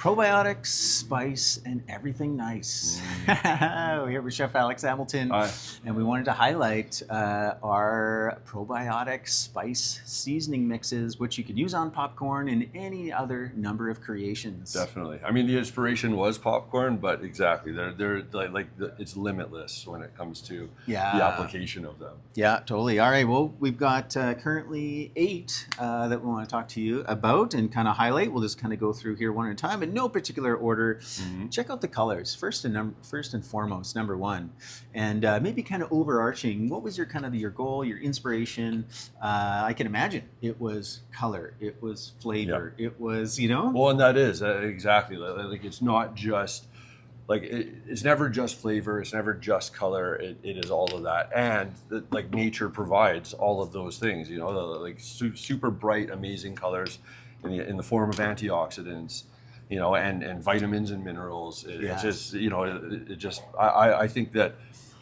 Probiotics, spice, and everything nice. We're here with Chef Alex Hamilton, Hi. and we wanted to highlight our probiotic spice seasoning mixes, which you can use on popcorn and any other number of creations. Definitely. I mean, the inspiration was popcorn, but exactly, it's limitless when it comes to the application of them. Yeah, totally. All right. Well, we've got currently 8 that we want to talk to you about and kind of highlight. We'll just kind of go through here one at a time in no particular order. Mm-hmm. Check out the colors first and foremost. Number one, and maybe kind of overarching. What was your goal, your inspiration? I can imagine it was color, it was flavor, it was Well, and that is exactly like it's not just. Like it's never just flavor, it's never just color. It is all of that, and like nature provides all of those things. Like super bright, amazing colors in the form of antioxidants, and vitamins and minerals. It's just, I think that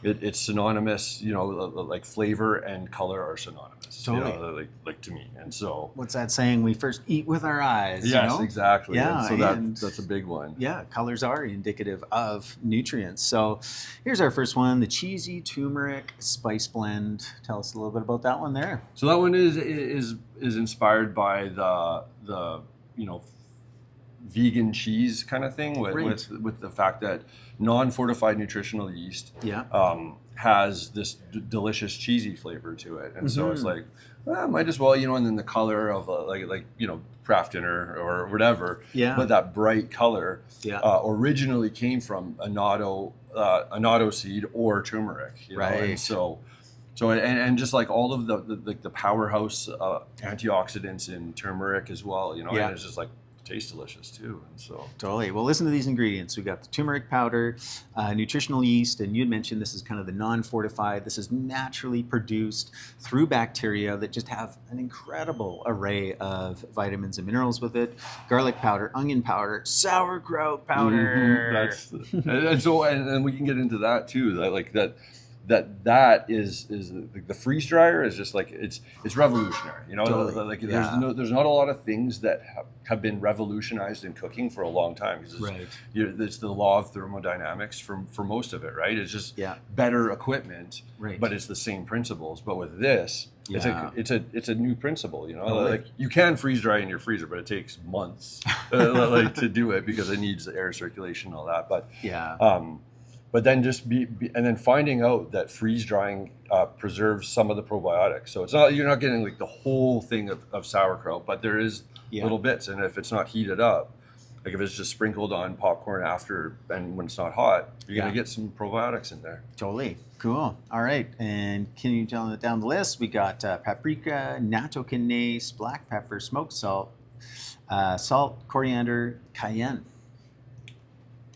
it's synonymous. Like flavor and color are synonymous. Totally. Like to me, and so. What's that saying? We first eat with our eyes. Yes, exactly. Yeah, and so that's a big one. Yeah, colors are indicative of nutrients. So here's our first one, the cheesy turmeric spice blend. Tell us a little bit about that one there. So that one is inspired by the vegan cheese kind of thing with the fact that non-fortified nutritional yeast has this delicious cheesy flavor to it, and so it's like, well, might as well, and then the color of craft dinner or whatever, but that bright color originally came from annatto seed or turmeric, right? And so just like all of the powerhouse antioxidants in turmeric as well, and it's just like tastes delicious too, and so totally. Well, listen to these ingredients. We got the turmeric powder, nutritional yeast, and you had mentioned this is kind of the non-fortified. This is naturally produced through bacteria that just have an incredible array of vitamins and minerals with it. Garlic powder, onion powder, sauerkraut powder. And we can get into that too. That is the freeze dryer is just like it's revolutionary. Totally. Like there's not a lot of things that have been revolutionized in cooking for a long time, because it's the law of thermodynamics for most of it, right? It's just better equipment, but it's the same principles. But with this, it's a new principle. Like you can freeze dry in your freezer, but it takes months to do it because it needs the air circulation and all that. But then and then finding out that freeze drying preserves some of the probiotics. So you're not getting like the whole thing of sauerkraut, but there is little bits. And if it's not heated up, like if it's just sprinkled on popcorn after and when it's not hot, you're gonna get some probiotics in there. Totally. Cool. All right. And can you tell them down the list? We got paprika, nattokinase, black pepper, smoked salt, salt, coriander, cayenne.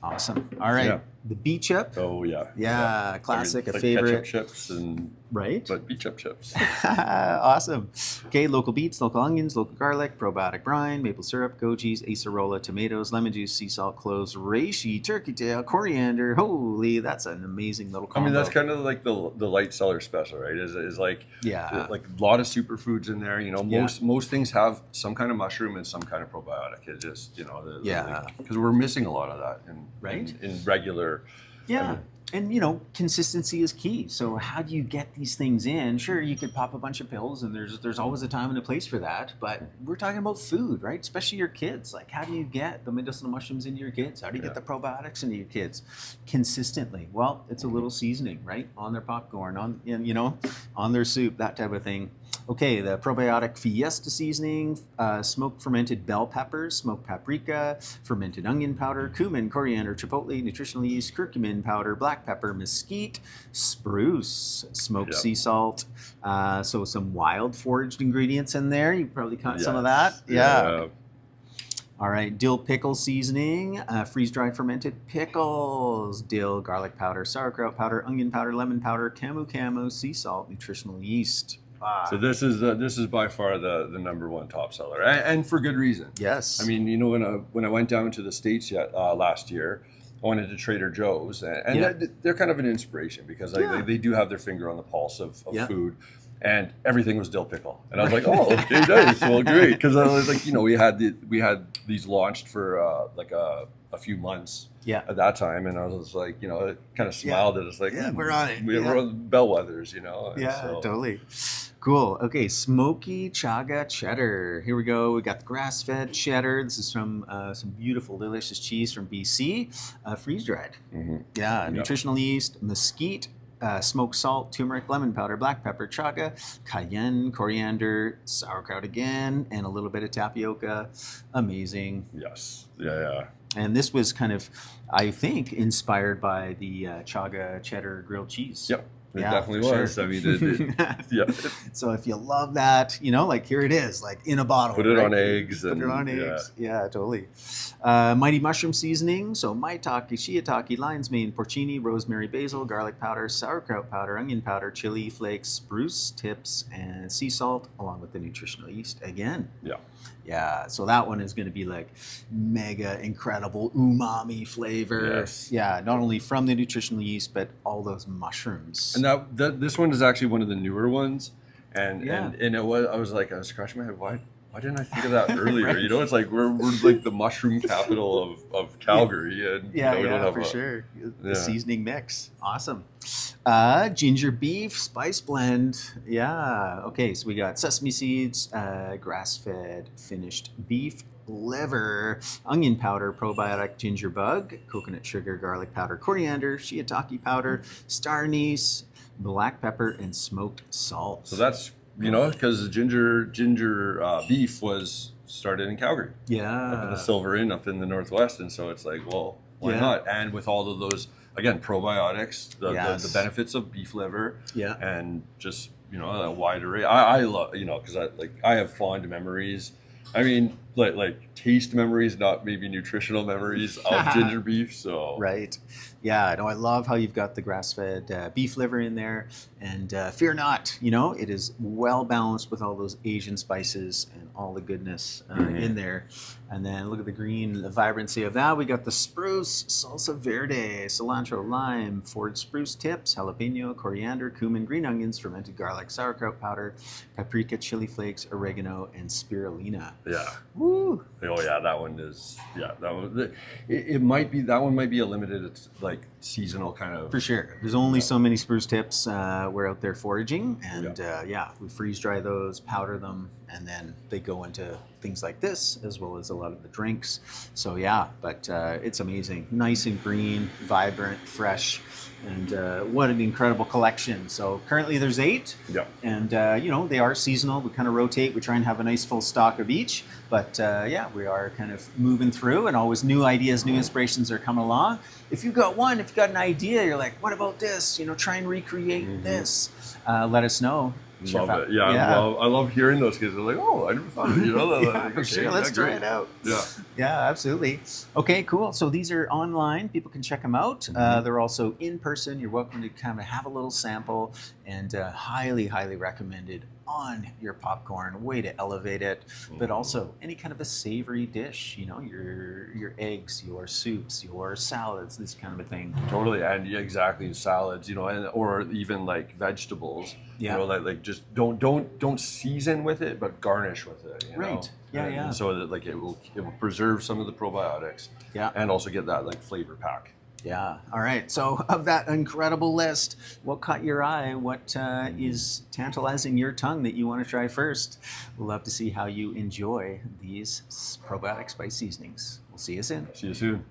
Awesome. All right. Yeah. The beet chip. Oh yeah. Yeah, classic, like a favorite. Ketchup chips and but beet chips. Awesome. Okay, local beets, local onions, local garlic, probiotic brine, maple syrup, goji's, acerola, tomatoes, lemon juice, sea salt, cloves, reishi, turkey tail, coriander. Holy, that's an amazing little combo. I mean, that's kind of like the light seller special, right? Is like like a lot of superfoods in there. Most things have some kind of mushroom and some kind of probiotic. It just because we're missing a lot of that in regular. Yeah. And consistency is key. So how do you get these things in? Sure, you could pop a bunch of pills, and there's always a time and a place for that. But we're talking about food, right? Especially your kids. Like, how do you get the medicinal mushrooms into your kids? How do you get the probiotics into your kids consistently? Well, it's a little seasoning, right, on their popcorn, on their soup, that type of thing. Okay, the probiotic Fiesta seasoning, smoked fermented bell peppers, smoked paprika, fermented onion powder, cumin, coriander, chipotle, nutritional yeast, curcumin powder, black pepper, mesquite, spruce, smoked sea salt. So some wild foraged ingredients in there. You probably caught some of that. Yeah. All right, dill pickle seasoning, freeze-dried fermented pickles, dill, garlic powder, sauerkraut powder, onion powder, lemon powder, camu, sea salt, nutritional yeast. So this is by far the number one top seller, and for good reason. Yes. I mean, when I went down to the States last year, I went into Trader Joe's, and they're kind of an inspiration because they do have their finger on the pulse of food. and everything was dill pickle. And I was like, oh, okay, nice, well, great, because I was like, we had these launched for like a few months at that time, and I was like, it kind of smiled at us like, we're on it. We're on bellwethers, Totally. Cool. Okay, smoky chaga cheddar. Here we go. We got the grass-fed cheddar. This is from some beautiful, delicious cheese from BC, freeze-dried. Mm-hmm. Yeah, nutritional yeast, mesquite, smoked salt, turmeric, lemon powder, black pepper, chaga, cayenne, coriander, sauerkraut again, and a little bit of tapioca. Amazing. Yes. Yeah. And this was kind of, I think, inspired by the chaga cheddar grilled cheese. Yep. It definitely was. Sure. I mean, yeah. So if you love that, like here it is, like in a bottle. Put it on eggs. Put it on eggs. Yeah, totally. Mighty mushroom seasoning. So maitake, shiitake, lion's mane, porcini, rosemary, basil, garlic powder, sauerkraut powder, onion powder, chili flakes, spruce tips, and sea salt, along with the nutritional yeast again. Yeah. Yeah, so that one is going to be like mega incredible umami flavor. Yes. Yeah, not only from the nutritional yeast, but all those mushrooms. And this one is actually one of the newer ones, and it was I was scratching my head, why didn't I think of that earlier? Right. It's like we're like the mushroom capital of Calgary, and we don't have for sure. The seasoning mix, awesome. Ginger beef spice blend. Yeah. Okay, so we got sesame seeds, grass-fed finished beef liver, onion powder, probiotic ginger bug, coconut sugar, garlic powder, coriander, shiitake powder, star anise, black pepper, and smoked salt. So that's because the ginger beef was started in Calgary. Yeah. Up in the Silver Inn up in the Northwest, and so it's like, well, why not? And with all of those, again, probiotics, the benefits of beef liver, and just a wide array. I love because I have fond memories. I mean, like taste memories, not maybe nutritional memories of ginger beef. So right, yeah. No, I love how you've got the grass-fed beef liver in there, and fear not, it is well balanced with all those Asian spices and all the goodness in there. And then look at the vibrancy of that. We got the spruce, salsa verde, cilantro, lime, foraged spruce tips, jalapeno, coriander, cumin, green onions, fermented garlic, sauerkraut powder, paprika, chili flakes, oregano, and spirulina. Yeah. Woo. Oh yeah, that one is that one. It might be that one might be a limited seasonal kind of. For sure, there's only so many spruce tips. We're out there foraging, and we freeze dry those, powder them, and then they go into things like this as well as a lot of the drinks. So but it's amazing, nice and green, vibrant, fresh. And what an incredible collection. So currently there's 8. Yeah. And, they are seasonal. We kind of rotate. We try and have a nice full stock of each. But, we are kind of moving through, and always new ideas, new inspirations are coming along. If you've got an idea, you're like, what about this? Try and recreate this. Let us know. Love it. Yeah. I love hearing those kids. They're like, oh, I never thought of it. For sure. Let's try it out. Yeah, absolutely. Okay, cool. So these are online. People can check them out. They're also in person. You're welcome to kind of have a little sample, and highly, highly recommended on your popcorn. Way to elevate it. But also any kind of a savory dish, your eggs, your soups, your salads, this kind of a thing. Totally. And exactly, salads, or even like vegetables. Just don't season with it, but garnish with it. Right. Yeah. And so that it will preserve some of the probiotics. Yeah. And also get that flavor pack. Yeah. All right. So of that incredible list, what caught your eye? What is tantalizing your tongue that you want to try first? We'll love to see how you enjoy these probiotic spice seasonings. We'll see you soon. See you soon.